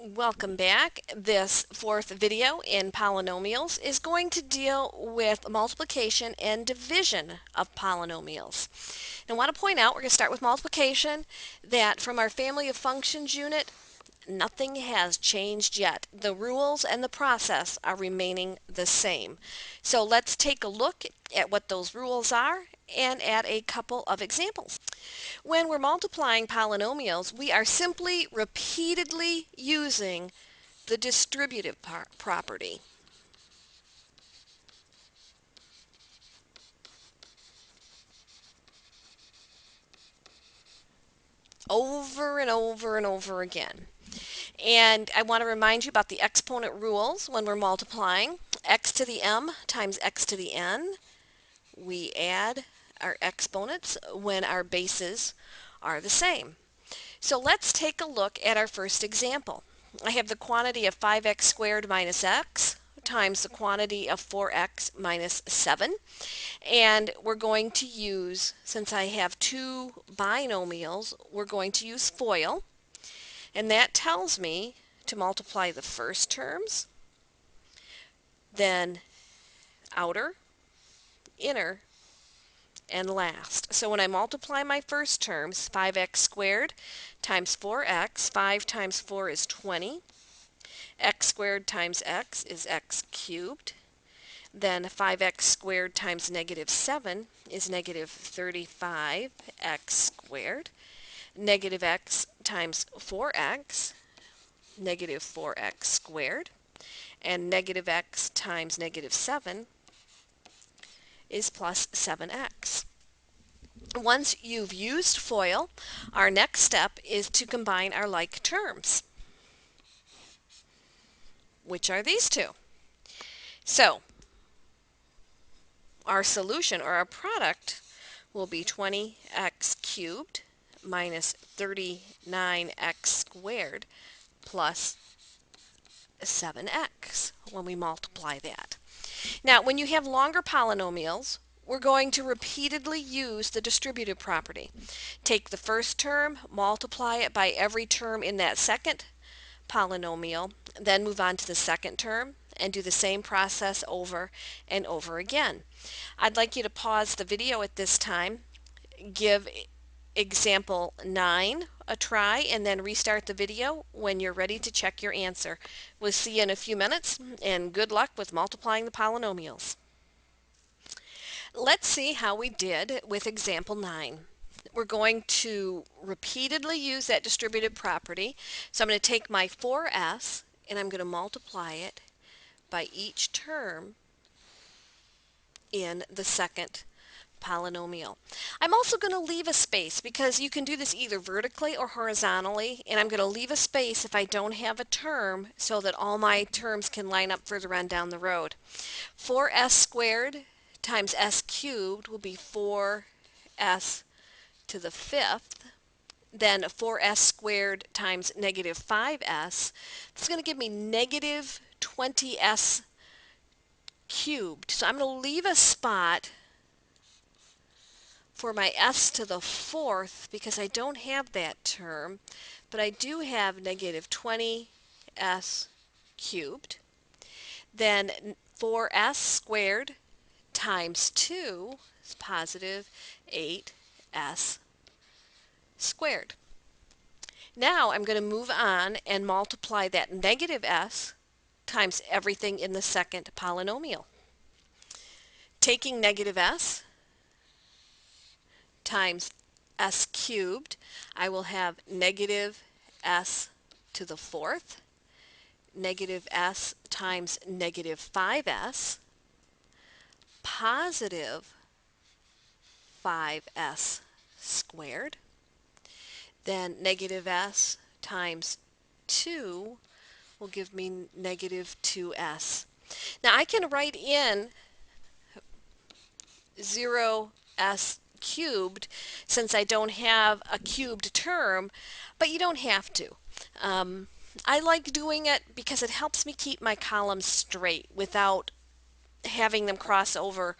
Welcome back. This fourth video in polynomials is going to deal with multiplication and division of polynomials. And I want to point out, we're going to start with multiplication, that from our family of functions unit, nothing has changed yet. The rules and the process are remaining the same. So let's take a look at what those rules are and add a couple of examples. When we're multiplying polynomials, we are simply repeatedly using the distributive property. Over and over and over again. And I want to remind you about the exponent rules when we're multiplying. X to the m times x to the n. We add our exponents when our bases are the same. So let's take a look at our first example. I have the quantity of 5x squared minus x times the quantity of 4x minus 7. And we're going to use, since I have two binomials, we're going to use FOIL. And that tells me to multiply the first terms, then outer, inner, and last. So when I multiply my first terms, 5x squared times 4x, 5 times 4 is 20. X squared times x is x cubed. Then 5x squared times negative 7 is negative 35x squared. Negative x times 4x, negative 4x squared. And negative x times negative 7 is plus 7x. Once you've used FOIL, our next step is to combine our like terms, which are these two. So our solution, or our product, will be 20x cubed minus 39x squared plus 7x when we multiply that. Now, when you have longer polynomials, we're going to repeatedly use the distributive property. Take the first term, multiply it by every term in that second polynomial, then move on to the second term and do the same process over and over again. I'd like you to pause the video at this time, give example 9 a try, and then restart the video when you're ready to check your answer. We'll see you in a few minutes, and good luck with multiplying the polynomials. Let's see how we did with example 9. We're going to repeatedly use that distributive property. So I'm going to take my 4s and I'm going to multiply it by each term in the second polynomial. I'm also going to leave a space because you can do this either vertically or horizontally, and I'm going to leave a space if I don't have a term so that all my terms can line up further on down the road. 4s squared times s cubed will be 4s to the fifth. Then 4s squared times negative 5s. This is going to give me negative 20s cubed. So I'm going to leave a spot for my s to the fourth because I don't have that term, but I do have negative 20s cubed. Then 4s squared times 2 is positive 8s squared. Now I'm going to move on and multiply that negative s times everything in the second polynomial. Taking negative s times s cubed, I will have negative s to the fourth, negative s times negative 5s, positive 5s squared. Then negative s times 2 will give me negative 2s. Now I can write in 0s cubed since I don't have a cubed term, but you don't have to. I like doing it because it helps me keep my columns straight without having them cross over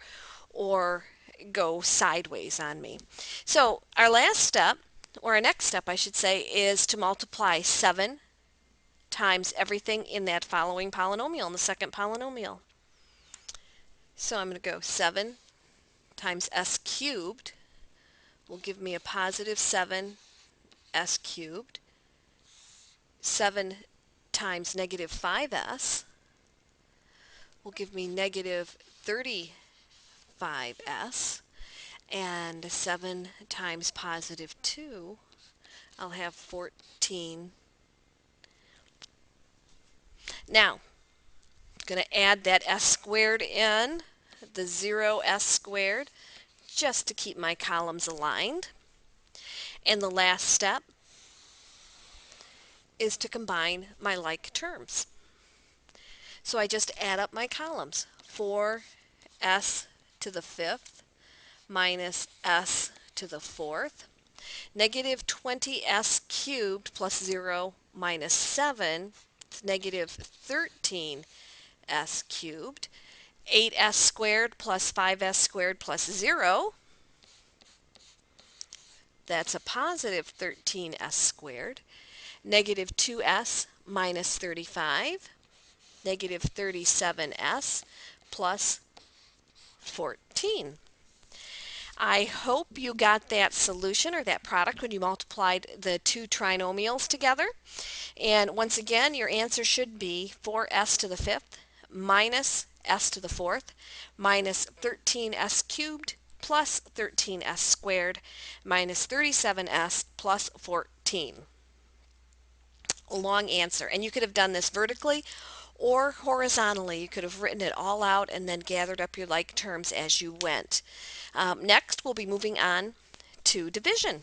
or go sideways on me. So our last step, or our next step I should say, is to multiply 7 times everything in that following polynomial, in the second polynomial. So I'm going to go 7 times s cubed will give me a positive 7 s cubed. 7 times negative 5s will give me negative 35s. And 7 times positive 2, I'll have 14. Now, I'm going to add that s squared in, the 0s squared, just to keep my columns aligned. And the last step is to combine my like terms. So I just add up my columns. 4s to the 5th minus s to the 4th. Negative 20s cubed plus 0 minus 7 is negative 13s cubed. 8s squared plus 5s squared plus 0, that's a positive 13s squared. Negative 2s minus 35, negative 37s plus 14. I hope you got that solution or that product when you multiplied the two trinomials together. And once again, your answer should be 4s to the 5th minus s to the 4th minus 13s cubed plus 13s squared minus 37s plus 14. A long answer. And you could have done this vertically or horizontally. You could have written it all out and then gathered up your like terms as you went. Next, we'll be moving on to division.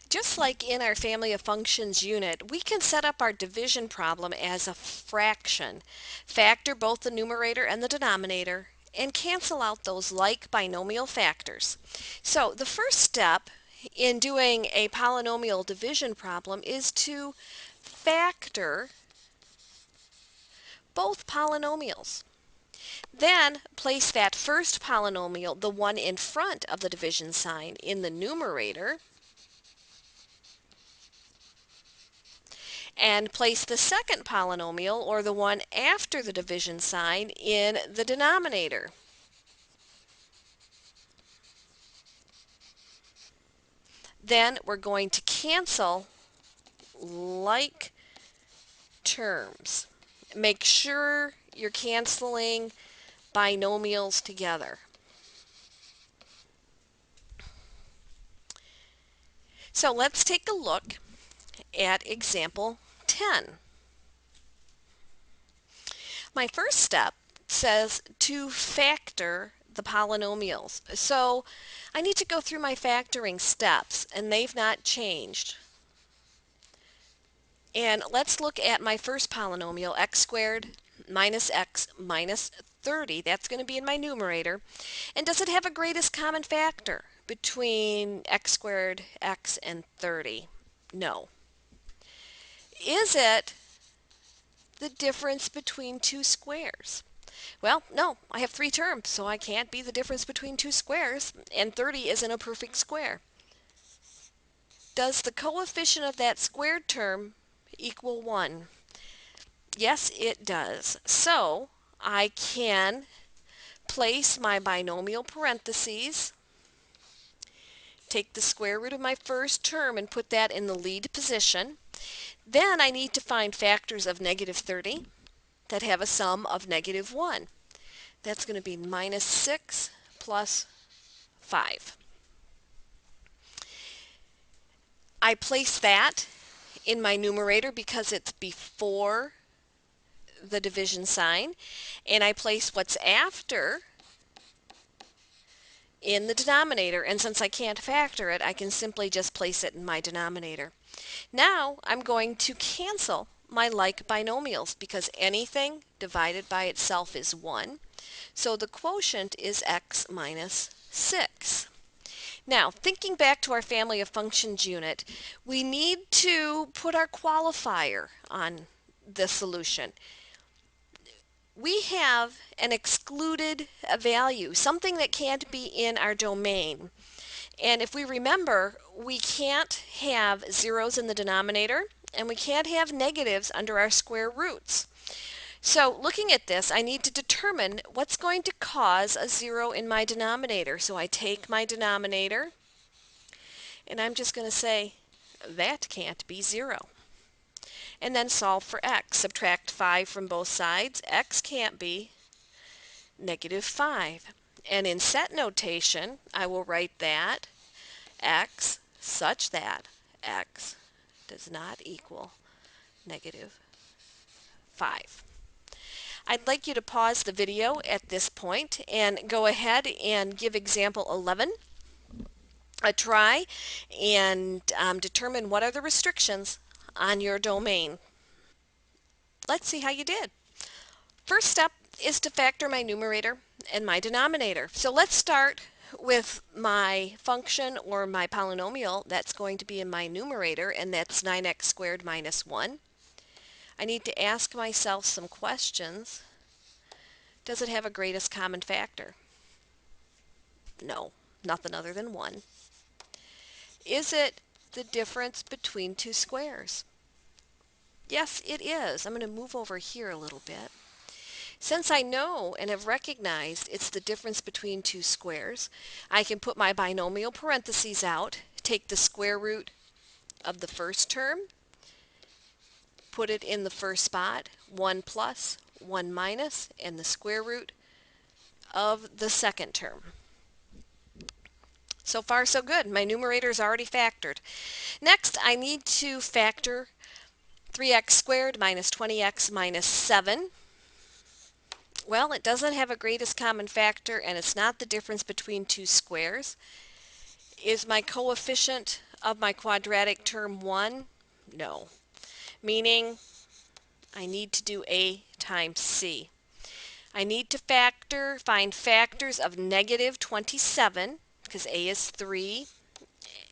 Just like in our family of functions unit, we can set up our division problem as a fraction. Factor both the numerator and the denominator and cancel out those like binomial factors. So the first step in doing a polynomial division problem is to factor both polynomials. Then place that first polynomial, the one in front of the division sign, in the numerator, and place the second polynomial, or the one after the division sign, in the denominator. Then we're going to cancel like terms. Make sure you're canceling binomials together. So let's take a look at example 10. My first step says to factor the polynomials. So I need to go through my factoring steps, and they've not changed. And let's look at my first polynomial, x squared minus x minus 30. That's going to be in my numerator. And does it have a greatest common factor between x squared, x, and 30? No. Is it the difference between two squares? Well, no, I have three terms, so I can't be the difference between two squares, and 30 isn't a perfect square. Does the coefficient of that squared term equal 1? Yes, it does. So I can place my binomial parentheses, take the square root of my first term and put that in the lead position. Then I need to find factors of negative 30 that have a sum of negative 1. That's going to be minus 6 plus 5. I place that in my numerator because it's before the division sign, and I place what's after in the denominator, and since I can't factor it, I can simply just place it in my denominator. Now I'm going to cancel my like binomials because anything divided by itself is 1. So the quotient is x minus 6. Now, thinking back to our family of functions unit, we need to put our qualifier on the solution. We have an excluded value, something that can't be in our domain. And if we remember, we can't have zeros in the denominator and we can't have negatives under our square roots. So looking at this, I need to determine what's going to cause a 0 in my denominator. So I take my denominator, and I'm just going to say, that can't be 0. And then solve for x. Subtract 5 from both sides. X can't be -5. And in set notation, I will write that x such that x does not equal -5. I'd like you to pause the video at this point and go ahead and give example 11 a try and determine what are the restrictions on your domain. Let's see how you did. First step is to factor my numerator and my denominator. So let's start with my function or my polynomial that's going to be in my numerator, and that's 9x squared minus 1. I need to ask myself some questions. Does it have a greatest common factor? No, nothing other than 1. Is it the difference between two squares? Yes, it is. I'm going to move over here a little bit. Since I know and have recognized it's the difference between two squares, I can put my binomial parentheses out, take the square root of the first term, put it in the first spot, 1 plus, 1 minus, and the square root of the second term. So far so good. My numerator is already factored. Next, I need to factor 3x squared minus 20x minus 7. Well, it doesn't have a greatest common factor, and it's not the difference between two squares. Is my coefficient of my quadratic term 1? No. Meaning I need to do A times C. I need to find factors of -27, because A is 3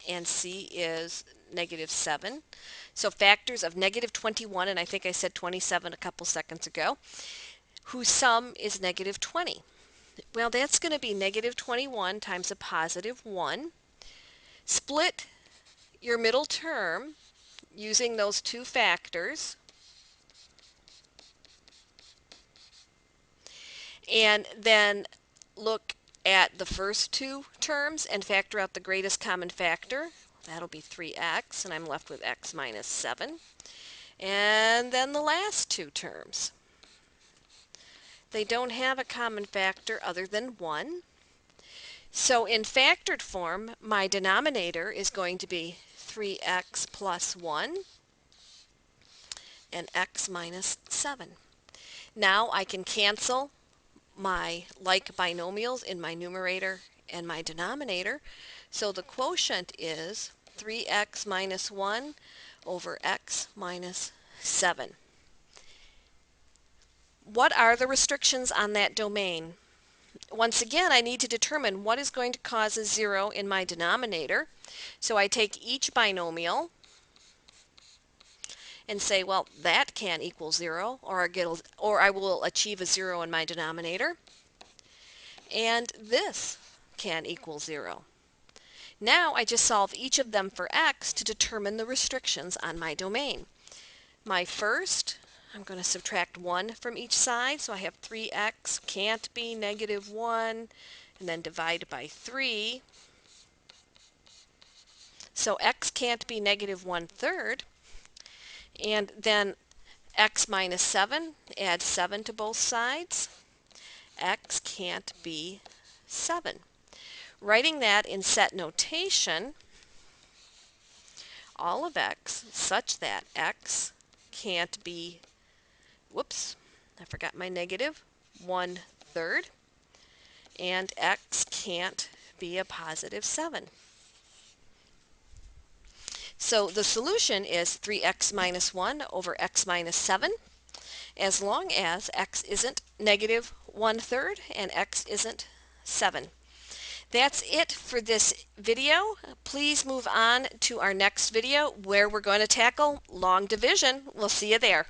and C is -7. So factors of -21, and I think I said 27 a couple seconds ago, whose sum is -20. Well, that's going to be -21 times a positive 1. Split your middle term using those two factors, and then look at the first two terms and factor out the greatest common factor. That'll be 3x, and I'm left with x minus 7. And then the last two terms. They don't have a common factor other than 1. So in factored form, my denominator is going to be 3x plus 1 and x minus 7. Now I can cancel my like binomials in my numerator and my denominator. So the quotient is 3x minus 1 over x minus 7. What are the restrictions on that domain? Once again, I need to determine what is going to cause a 0 in my denominator. So I take each binomial and say, well, that can't equal 0, or I will achieve a 0 in my denominator. And this can equal 0. Now I just solve each of them for x to determine the restrictions on my domain. My first, I'm going to subtract 1 from each side, so I have 3x can't be -1, and then divide by 3. So x can't be -1/3, and then x minus 7, add 7 to both sides. X can't be 7. Writing that in set notation, all of x such that x can't be, whoops, I forgot my negative, 1/3, and x can't be a positive 7. So the solution is 3x minus 1 over x minus 7, as long as x isn't -1/3 and x isn't 7. That's it for this video. Please move on to our next video where we're going to tackle long division. We'll see you there.